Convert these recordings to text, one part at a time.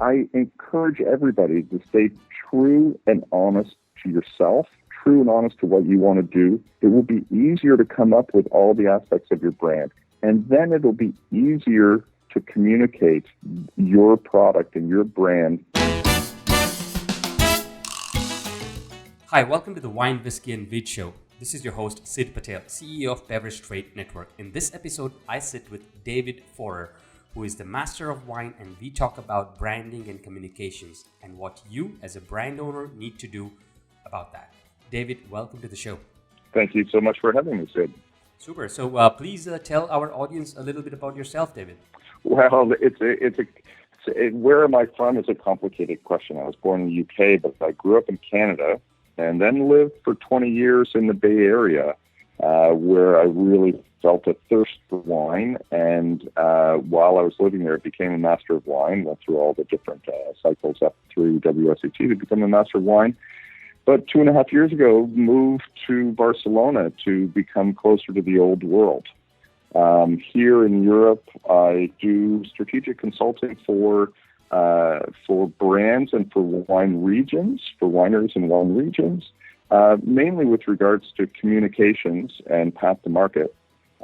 I encourage everybody to stay true and honest to yourself, true and honest to what you want to do. It will be easier to come up with all the aspects of your brand. And then it'll be easier to communicate your product and your brand. Hi, welcome to the Wine, Whiskey and Weed Show. This is your host, Sid Patel, CEO of Beverage Trade Network. In this episode, I sit with David Forer, who is the master of wine, and we talk about branding and communications and what you as a brand owner need to do about that. David, welcome to the show. Thank you so much for having me, Sid. Super. So please tell our audience a little bit about yourself, David. Well, where am I from is a complicated question. I was born in the UK, but I grew up in Canada and then lived for 20 years in the Bay Area, where I really felt a thirst for wine. And while I was living there, I became a master of wine, went through all the different cycles up through WSET to become a master of wine. But 2.5 years ago, moved to Barcelona to become closer to the old world. Here in Europe, I do strategic consulting for brands and for wine regions, for wineries and wine regions, mainly with regards to communications and path to market.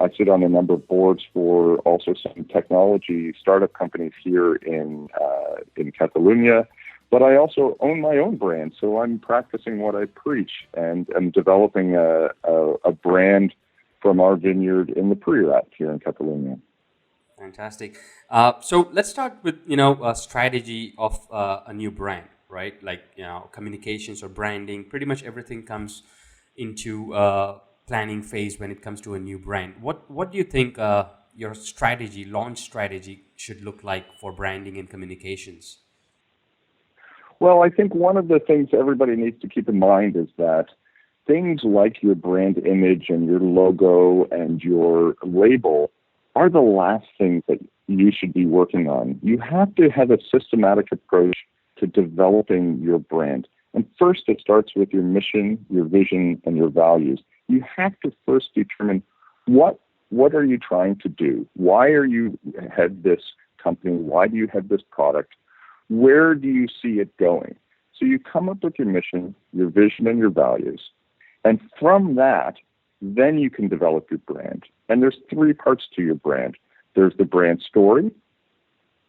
I sit on a number of boards for also some technology startup companies here in Catalonia. But I also own my own brand, so I'm practicing what I preach, and I'm developing a brand from our vineyard in the Priorat here in Catalonia. Fantastic. So let's start with a strategy of a new brand, right? Like communications or branding. Pretty much everything comes into planning phase when it comes to a new brand. What do you think your strategy, launch strategy, should look like for branding and communications? Well, I think one of the things everybody needs to keep in mind is that things like your brand image and your logo and your label are the last things that you should be working on. You have to have a systematic approach to developing your brand. And first, it starts with your mission, your vision, and your values. You have to first determine what are you trying to do? Why are you have this company? Why do you have this product? Where do you see it going? So you come up with your mission, your vision, and your values. And from that, then you can develop your brand. And there's 3 parts to your brand. There's the brand story,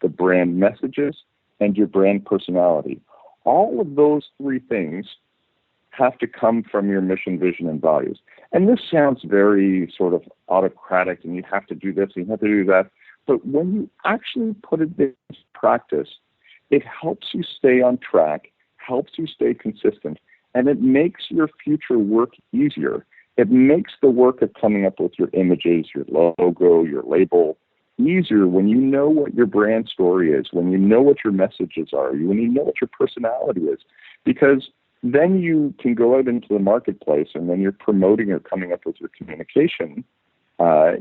the brand messages, and your brand personality. All of those 3 things have to come from your mission, vision, and values. And this sounds very sort of autocratic, and you have to do this, and you have to do that. But when you actually put it into practice, it helps you stay on track, helps you stay consistent, and it makes your future work easier. It makes the work of coming up with your images, your logo, your label easier when you know what your brand story is, when you know what your messages are, when you know what your personality is. Because then you can go out into the marketplace, and when you're promoting or coming up with your communication,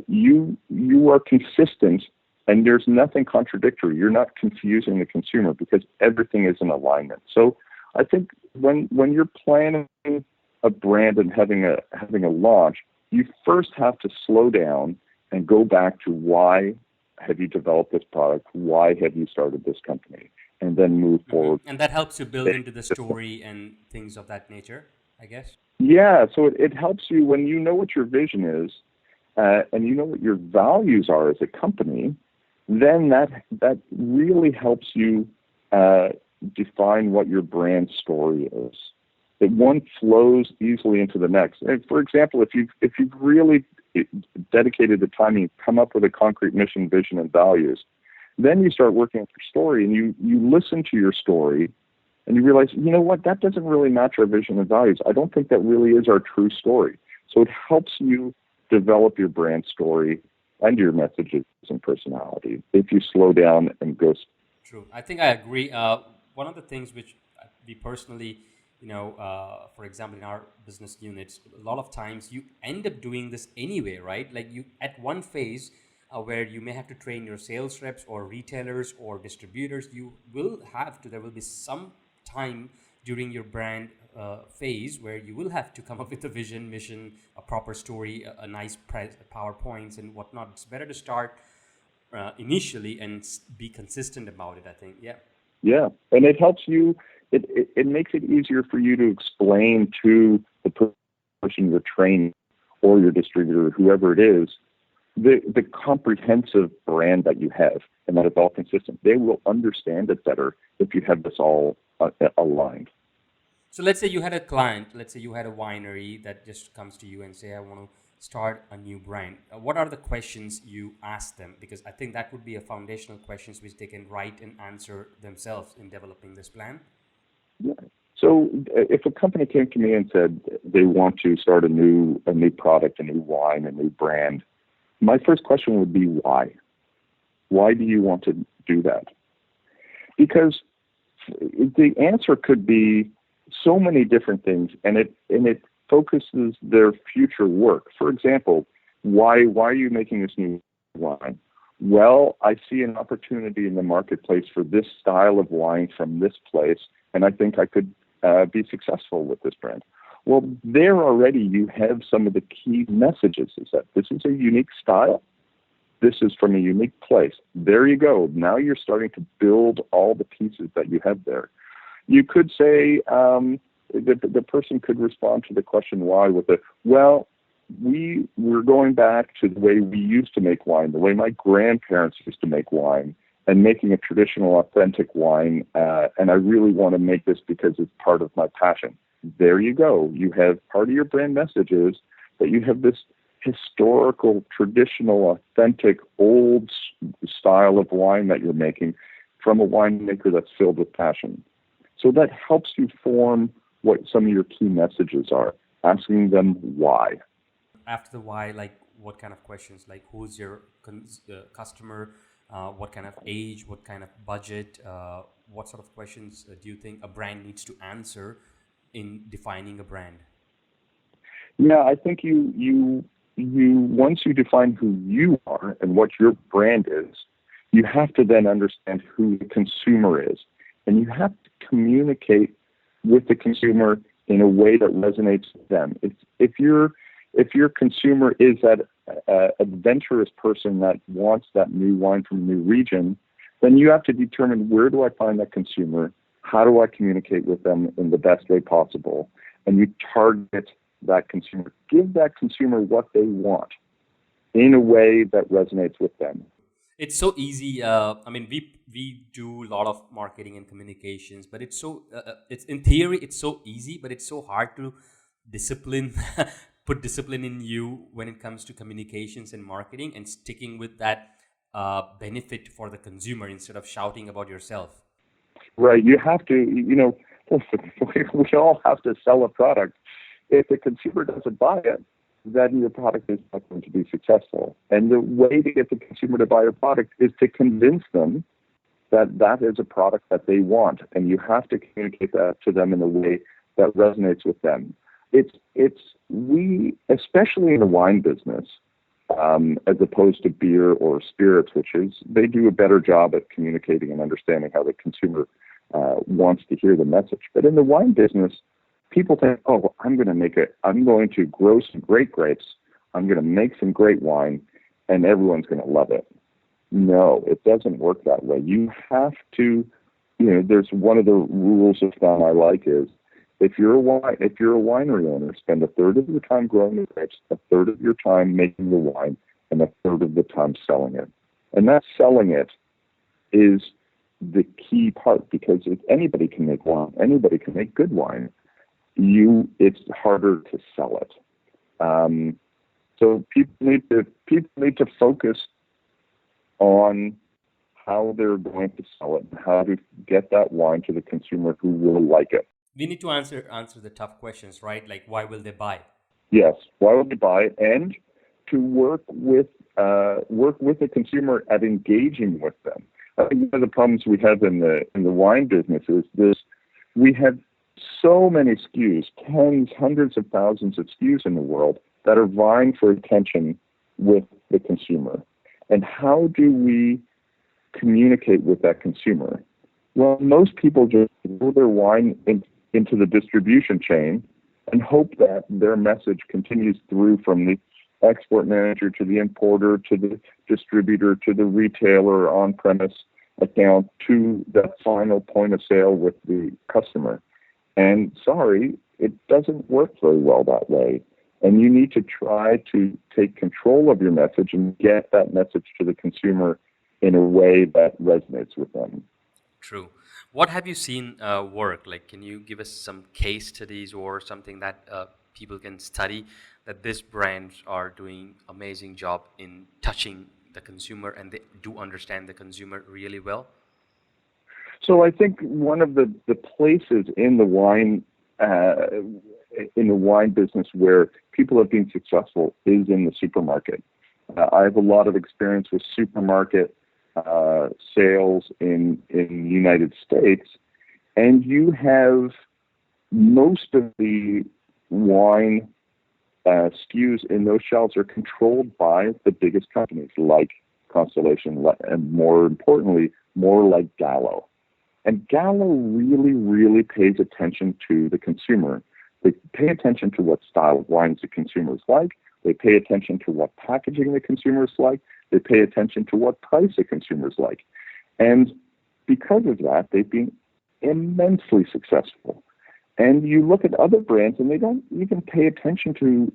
you are consistent. And there's nothing contradictory. You're not confusing the consumer because everything is in alignment. So I think when you're planning a brand and having a launch, you first have to slow down and go back to why have you developed this product? Why have you started this company? And then move forward. And that helps you build into the story and things of that nature, I guess? Yeah, so it helps you when you know what your vision is and you know what your values are as a company. Then that really helps you define what your brand story is. That one flows easily into the next. And for example, if you've really dedicated the time and you come up with a concrete mission, vision, and values, then you start working with your story, and you listen to your story, and you realize, you know what, that doesn't really match our vision and values. I don't think that really is our true story. So it helps you develop your brand story and your messages and personality if you slow down and go. True. I think I agree. One of the things which we personally, for example, in our business units, a lot of times you end up doing this anyway, right? Like you at one phase where you may have to train your sales reps or retailers or distributors, there will be some time during your brand phase where you will have to come up with a vision, mission, a proper story, a nice PowerPoints and whatnot. It's better to start initially and be consistent about it, I think. Yeah. Yeah, and it helps you. It makes it easier for you to explain to the person you're training or your distributor, whoever it is, the comprehensive brand that you have, and that it's all consistent. They will understand it better if you have this all aligned. So let's say you had a client, let's say you had a winery that just comes to you and say, I want to start a new brand. What are the questions you ask them? Because I think that would be a foundational questions which they can write and answer themselves in developing this plan. Yeah. So if a company came to me and said they want to start a new product, a new wine, a new brand, my first question would be why? Why do you want to do that? Because the answer could be so many different things, and it focuses their future work. For example, why are you making this new wine? Well, I see an opportunity in the marketplace for this style of wine from this place, and I think I could be successful with this brand. Well, there already you have some of the key messages, is that this is a unique style. This is from a unique place. There you go. Now you're starting to build all the pieces that you have there. You could say, the person could respond to the question why with a, well, we're going back to the way we used to make wine, the way my grandparents used to make wine, and making a traditional, authentic wine. And I really want to make this because it's part of my passion. There you go. You have part of your brand message is that you have this historical, traditional, authentic, old style of wine that you're making from a winemaker that's filled with passion. So that helps you form what some of your key messages are, asking them why. After the why, like what kind of questions, like who's your customer, what kind of age, what kind of budget, what sort of questions do you think a brand needs to answer in defining a brand? Yeah, I think you once you define who you are and what your brand is, you have to then understand who the consumer is, and you have to communicate with the consumer in a way that resonates with them. If your consumer is that adventurous person that wants that new wine from a new region, then you have to determine, where do I find that consumer? How do I communicate with them in the best way possible? And you target that consumer. Give that consumer what they want in a way that resonates with them. It's so easy. I mean, we do a lot of marketing and communications, but it's in theory it's so easy, but it's so hard to discipline, put discipline in you when it comes to communications and marketing, and sticking with that benefit for the consumer instead of shouting about yourself. Right. You have to, we all have to sell a product. If the consumer doesn't buy it, then your product is not going to be successful. And the way to get the consumer to buy your product is to convince them that that is a product that they want. And you have to communicate that to them in a way that resonates with them. We, especially in the wine business, as opposed to beer or spirits, they do a better job at communicating and understanding how the consumer wants to hear the message. But in the wine business, people think, oh, I'm going to grow some great grapes, I'm going to make some great wine, and everyone's going to love it. No, it doesn't work that way. You have to, there's one of the rules of thumb I like is, if you're a winery owner, spend a third of your time growing the grapes, a third of your time making the wine, and a third of the time selling it. And that selling it is the key part, because if anybody can make wine, anybody can make good wine. It's harder to sell it. So people need to focus on how they're going to sell it and how to get that wine to the consumer who will like it. We need to answer the tough questions, right? Like, why will they buy? Yes, why will they buy? And to work with the consumer at engaging with them. I think one of the problems we have in the wine business is this: we have so many SKUs, tens, hundreds of thousands of SKUs in the world that are vying for attention with the consumer. And how do we communicate with that consumer? Well, most people just throw their wine into the distribution chain and hope that their message continues through from the export manager to the importer to the distributor to the retailer on premise. down to the final point of sale with the customer. And sorry, it doesn't work very well that way. And you need to try to take control of your message and get that message to the consumer in a way that resonates with them. True. What have you seen work? Like, can you give us some case studies or something that people can study that these brands are doing amazing job in touching the consumer and they do understand the consumer really well? So I think one of the places in the wine business where people have been successful is in the supermarket. I have a lot of experience with supermarket sales in the United States, and you have most of the wine SKUs in those shelves are controlled by the biggest companies like Constellation, and more importantly, more like Gallo. And Gallo really, really pays attention to the consumer. They pay attention to what style of wines the consumers like. They pay attention to what packaging the consumers like. They pay attention to what price the consumers like. And because of that, they've been immensely successful. And you look at other brands, and they don't even pay attention to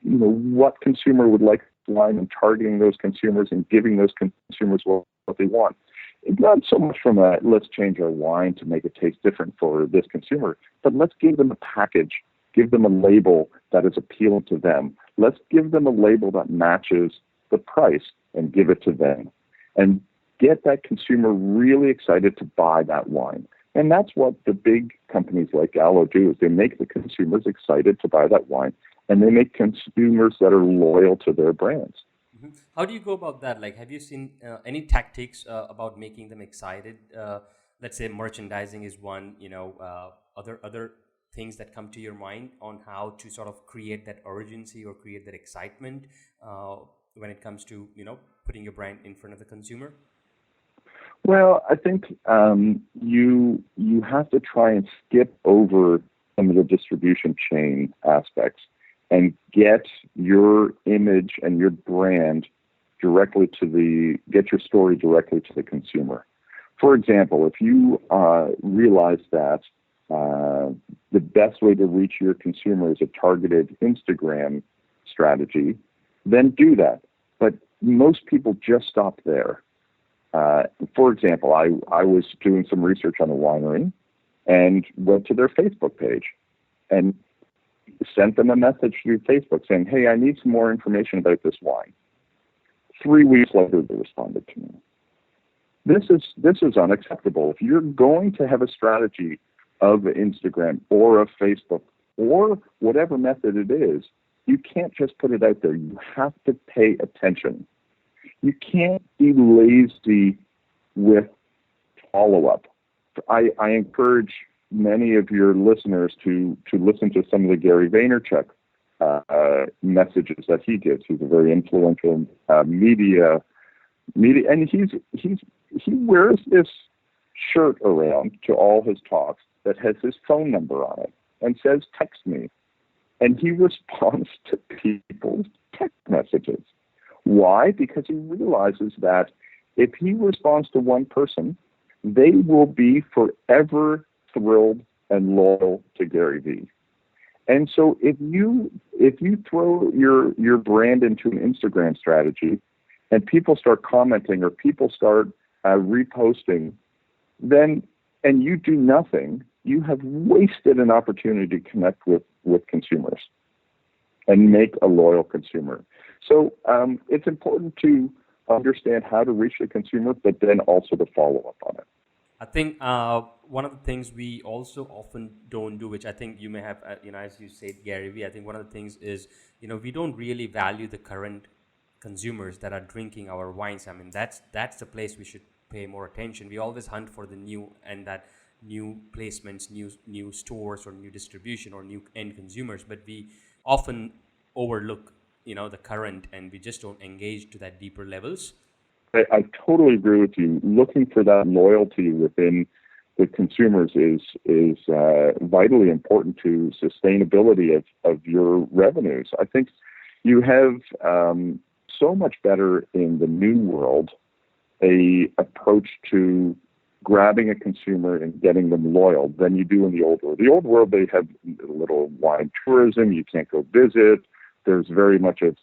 what consumer would like wine and targeting those consumers and giving those consumers what they want. It's not so much from a let's change our wine to make it taste different for this consumer, but let's give them a package, give them a label that is appealing to them. Let's give them a label that matches the price and give it to them, and get that consumer really excited to buy that wine. And that's what the big companies like Gallo do, is they make the consumers excited to buy that wine, and they make consumers that are loyal to their brands. Mhm. How do you go about that? Like, have you seen any tactics about making them excited? Let's say merchandising is one, other things that come to your mind on how to sort of create that urgency or create that excitement when it comes to, putting your brand in front of the consumer? Well, I think you have to try and skip over some of the distribution chain aspects and get your image and your brand get your story directly to the consumer. For example, if you realize that the best way to reach your consumer is a targeted Instagram strategy, then do that. But most people just stop there. For example, I was doing some research on a winery and went to their Facebook page and sent them a message through Facebook saying, hey, I need some more information about this wine. 3 weeks later, they responded to me. This is unacceptable. If you're going to have a strategy of Instagram or of Facebook or whatever method it is, you can't just put it out there. You have to pay attention. You can't be lazy with follow-up. I encourage many of your listeners to listen to some of the Gary Vaynerchuk messages that he gives. He's a very influential media, and he wears this shirt around to all his talks that has his phone number on it and says, text me. And he responds to people's text messages. Why? Because he realizes that if he responds to one person, they will be forever thrilled and loyal to Gary Vee. And so if you throw your brand into an Instagram strategy and people start commenting or people start reposting, then and you do nothing, you have wasted an opportunity to connect with consumers and make a loyal consumer. So it's important to understand how to reach the consumer, but then also to follow up on it. I think one of the things we also often don't do, which I think you may have, as you said, Gary Vee, I think one of the things is, we don't really value the current consumers that are drinking our wines. I mean, that's the place we should pay more attention. We always hunt for the new and that new placements, new stores or new distribution or new end consumers, but we often overlook, the current, and we just don't engage to that deeper levels. I totally agree with you. Looking for that loyalty within the consumers is vitally important to sustainability of your revenues. I think you have so much better in the new world a approach to grabbing a consumer and getting them loyal than you do in the old world. The old world, they have a little wine tourism. You can't go visit. There's very much a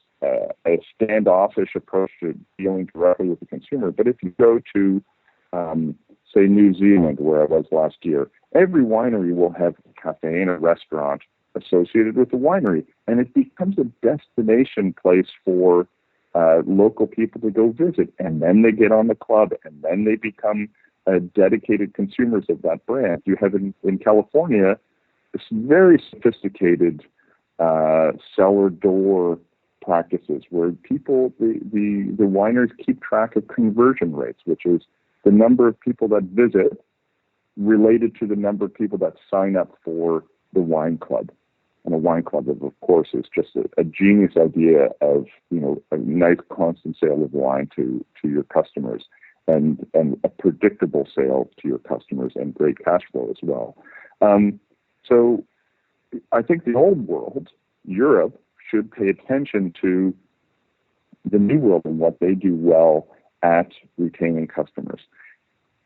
standoffish approach to dealing directly with the consumer. But if you go to, say, New Zealand, where I was last year, every winery will have a cafe and a restaurant associated with the winery, and it becomes a destination place for local people to go visit, and then they get on the club, and then they become dedicated consumers of that brand. You have in California this very sophisticated cellar door practices where people, the wineries keep track of conversion rates, which is the number of people that visit related to the number of people that sign up for the wine club. And a wine club, of course, is just a genius idea of, a nice constant sale of wine to your customers and a predictable sale to your customers and great cash flow as well. So I think the old world, Europe, should pay attention to the new world and what they do well at retaining customers.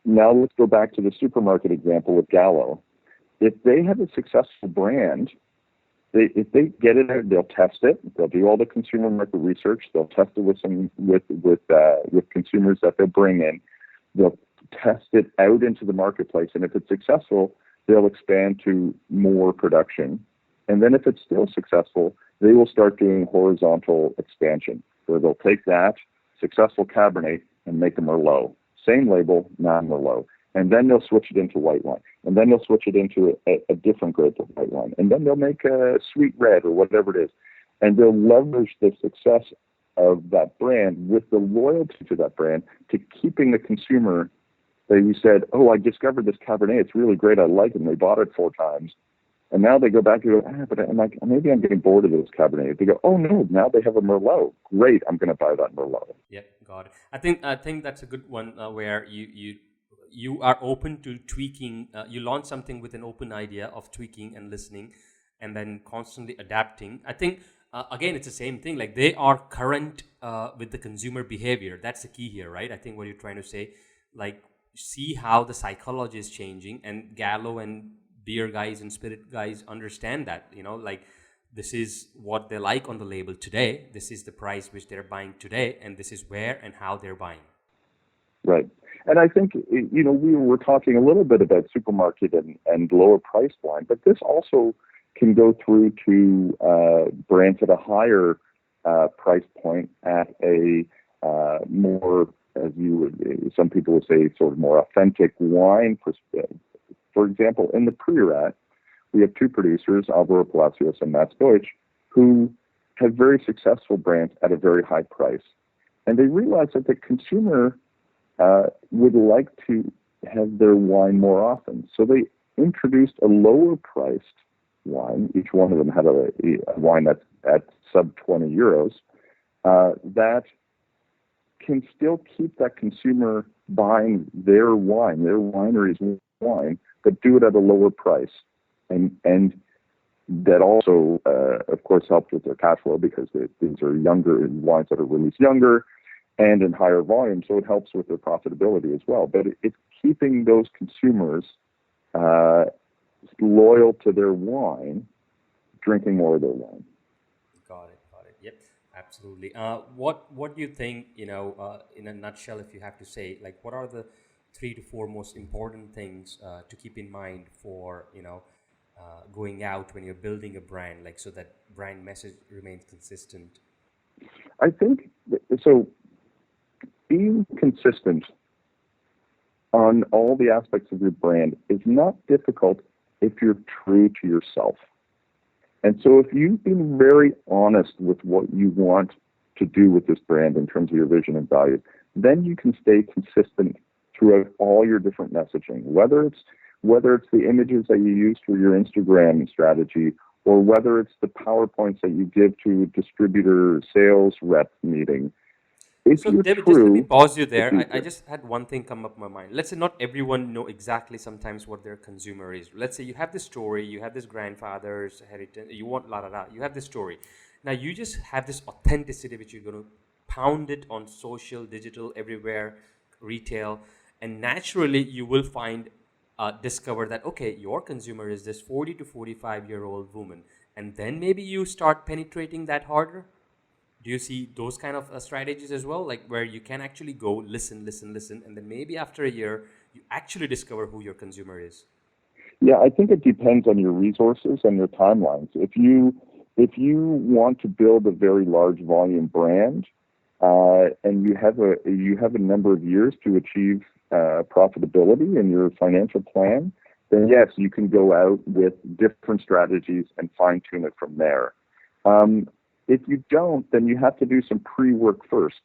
Now let's go back to the supermarket example with Gallo. If they have a successful brand, if they get it out, they'll test it. They'll do all the consumer market research. They'll test it with consumers that they'll bring in. They'll test it out into the marketplace, and if it's successful, they'll expand to more production. And then if it's still successful, they will start doing horizontal expansion, where they'll take that successful Cabernet and make a Merlot. Same label, non-Merlot. And then they'll switch it into white wine. And then they'll switch it into a different grade of white wine. And then they'll make a sweet red or whatever it is. And they'll leverage the success of that brand with the loyalty to that brand to keeping the consumer. They said, I discovered this Cabernet. It's really great. I like it. And they bought it 4 times. And now they go back and go, but maybe I'm getting bored of this Cabernet. They go, no, now they have a Merlot. Great, I'm going to buy that Merlot. Yeah, got it. I think that's a good one where you are open to tweaking. You launch something with an open idea of tweaking and listening, and then constantly adapting. I think again, it's the same thing. Like they are current with the consumer behavior. That's the key here, right? I think what you're trying to say, like see how the psychology is changing, and Gallo and beer guys and spirit guys understand that, like this is what they like on the label today, this is the price which they're buying today, and this is where and how they're buying. Right. And I think, we were talking a little bit about supermarket and lower price wine, but this also can go through to brands at a higher price point at a more, as some people would say, sort of more authentic wine perspective. For example, in the Priorat, we have 2 producers, Alvaro Palacios and Mats Deutsch, who have very successful brands at a very high price. And they realized that the consumer would like to have their wine more often. So they introduced a lower priced wine. Each one of them had a wine that's at sub 20 euros that can still keep that consumer buying their wine, their winery's wine, but do it at a lower price. And that also, of course, helps with their cash flow because these are younger wines that are released younger and in higher volume, so it helps with their profitability as well. But it's keeping those consumers loyal to their wine, drinking more of their wine. Got it. Yep, absolutely. What do you think, in a nutshell, if you have to say, like, what are the 3 to 4 most important things to keep in mind for, going out when you're building a brand, like so that brand message remains consistent? I think, so being consistent on all the aspects of your brand is not difficult if you're true to yourself. And so if you've been very honest with what you want to do with this brand in terms of your vision and values, then you can stay consistent throughout all your different messaging, whether it's the images that you use for your Instagram strategy, or whether it's the PowerPoints that you give to a distributor sales rep meeting. So, David, just let me pause you there. I just had one thing come up in my mind. Let's say not everyone know exactly sometimes what their consumer is. Let's say you have this story, you have this grandfather's heritage, you want you have this story. Now you just have this authenticity which you're going to pound it on social, digital, everywhere, retail, and naturally you will find discover that, okay, your consumer is this 40 to 45-year-old woman, and then maybe you start penetrating that harder. Do you see those kind of strategies as well, like where you can actually go listen, and then maybe after a year you actually discover who your consumer is? Yeah, I think it depends on your resources and your timelines. If you want to build a very large volume brand, and you have a number of years to achieve profitability in your financial plan, then yes, you can go out with different strategies and fine tune it from there. If you don't, then you have to do some pre-work first.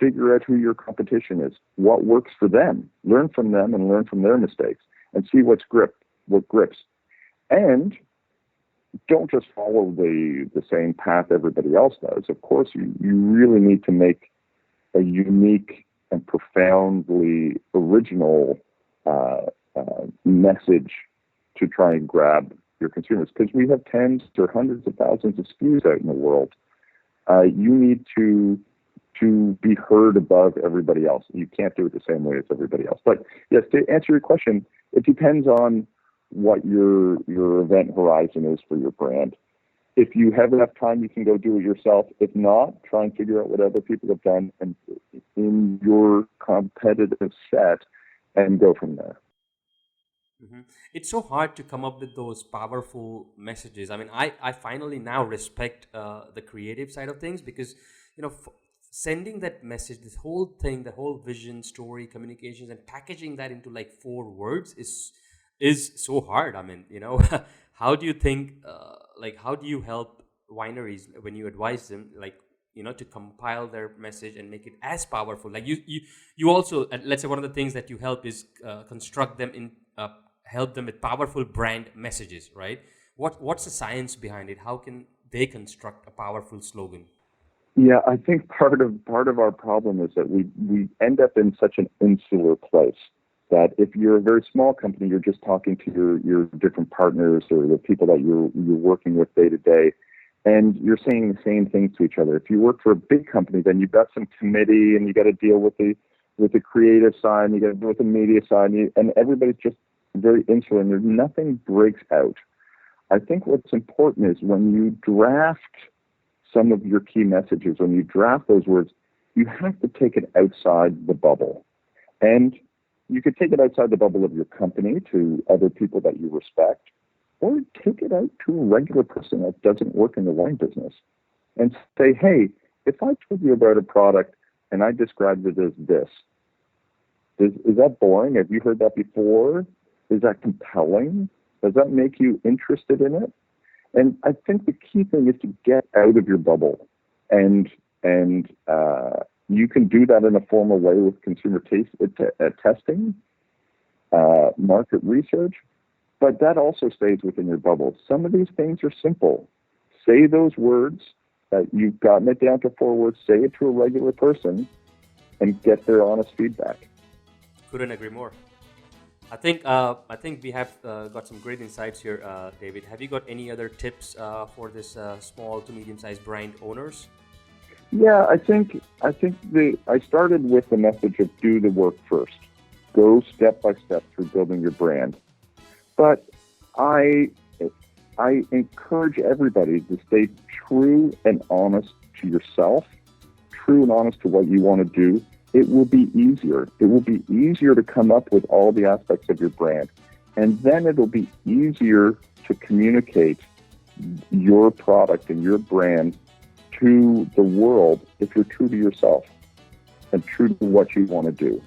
Figure out who your competition is, what works for them, learn from them and learn from their mistakes, and see what grips. And don't just follow the same path everybody else does. Of course, you really need to make a unique and profoundly original message to try and grab your consumers, because we have tens or hundreds of thousands of SKUs out in the world. You need to be heard above everybody else. You can't do it the same way as everybody else. But yes, to answer your question, it depends on what your event horizon is for your brand. If you have enough time, you can go do it yourself. If not, try and figure out what other people have done and in your competitive set and go from there. Hmm. It's so hard to come up with those powerful messages. I mean, I finally now respect the creative side of things, because, sending that message, this whole thing, the whole vision, story, communications, and packaging that into like 4 words is so hard. I mean, how do you think, how do you help wineries when you advise them, to compile their message and make it as powerful? Like you also, let's say one of the things that you help is construct them in, help them with powerful brand messages, right? What's the science behind it? How can they construct a powerful slogan? Yeah, I think part of our problem is that we end up in such an insular place that if you're a very small company, you're just talking to your different partners or the people that you're working with day to day, and you're saying the same things to each other. If you work for a big company, then you've got some committee and you got to deal with the creative side, and you got to deal with the media side, and everybody's just very insular, and nothing breaks out. I think what's important is when you draft some of your key messages, when you draft those words, you have to take it outside the bubble. And you could take it outside the bubble of your company to other people that you respect, or take it out to a regular person that doesn't work in the wine business and say, hey, if I told you about a product and I described it as this, is that boring? Have you heard that before? Is that compelling? Does that make you interested in it? And I think the key thing is to get out of your bubble, and you can do that in a formal way with consumer taste testing, market research, but that also stays within your bubble. Some of these things are simple. Say those words that you've gotten it down to 4 words. Say it to a regular person, and get their honest feedback. Couldn't agree more. I think we have got some great insights here, David. Have you got any other tips for this small to medium-sized brand owners? Yeah, I think I started with the message of do the work first. Go step by step through building your brand. But I encourage everybody to stay true and honest to yourself, true and honest to what you want to do. It will be easier. It will be easier to come up with all the aspects of your brand. And then it'll be easier to communicate your product and your brand to the world if you're true to yourself and true to what you want to do.